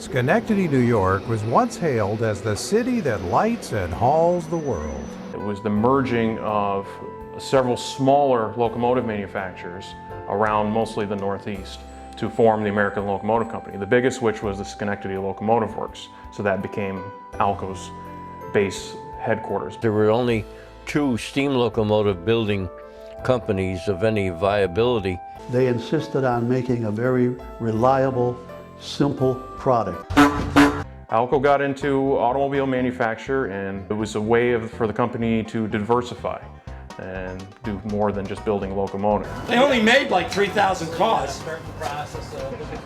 Schenectady, New York was once hailed as the city that lights and hauls the world. It was the merging of several smaller locomotive manufacturers around mostly the Northeast to form the American Locomotive Company, the biggest which was the Schenectady Locomotive Works. So that became ALCO's base headquarters. There were only two steam locomotive building companies of any viability. They insisted on making a very reliable, simple product. ALCO got into automobile manufacture, and it was a way for the company to diversify and do more than just building locomotives. They only made like 3,000 cars,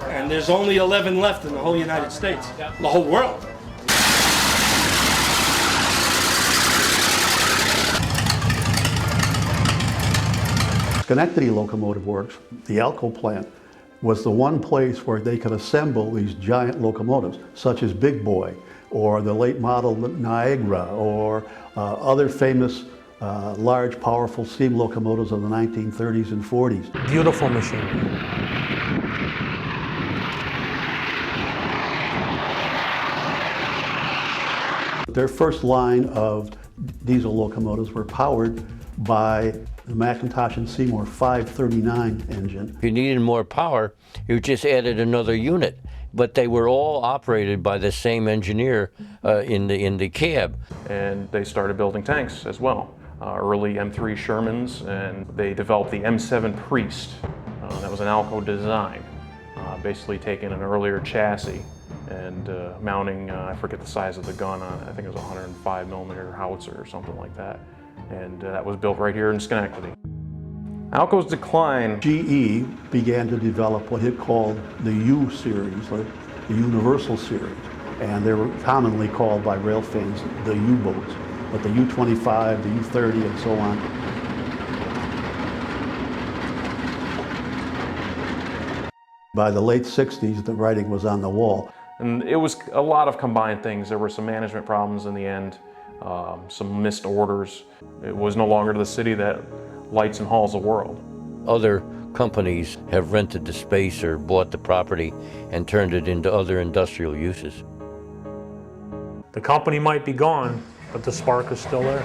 and there's only 11 left in the whole United States, the whole world. Schenectady Locomotive Works, the ALCO plant, was the one place where they could assemble these giant locomotives, such as Big Boy, or the late model Niagara, or other famous large, powerful steam locomotives of the 1930s and 40s. Beautiful machine. Their first line of diesel locomotives were powered by the McIntosh and Seymour 539 engine. If you needed more power, you just added another unit. But they were all operated by the same engineer in the cab. And they started building tanks as well. Early M3 Shermans, and they developed the M7 Priest. That was an ALCO design, basically taking an earlier chassis and mounting, I forget the size of the gun on it, I think it was a 105 millimeter howitzer or something like that. And that was built right here in Schenectady. ALCO's decline. GE began to develop what it called the U series, or the Universal series, and they were commonly called by rail fans the U-boats, but the U-25, the U-30, and so on. By the late 60s, the writing was on the wall. And it was a lot of combined things. There were some management problems in the end, some missed orders. It was no longer the city that lights and hauls the world. Other companies have rented the space or bought the property and turned it into other industrial uses. The company might be gone, but the spark is still there.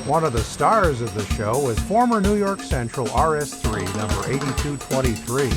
One of the stars of the show was former New York Central RS3 number 8223.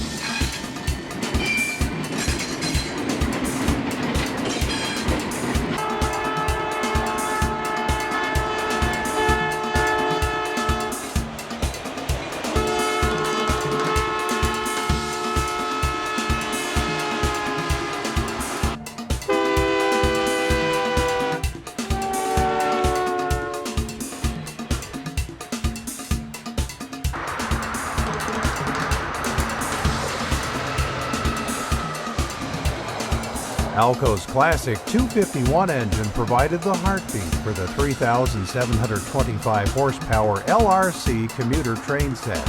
ALCO's classic 251 engine provided the heartbeat for the 3,725 horsepower LRC commuter train set.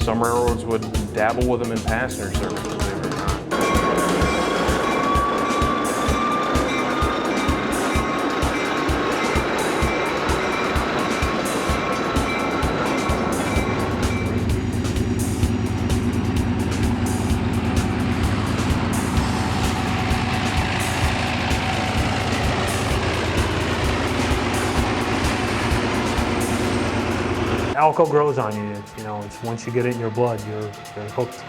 Some railroads would dabble with them in passenger service, believe it or not. ALCO grows on you. You know, it's once you get it in your blood, you're hooked.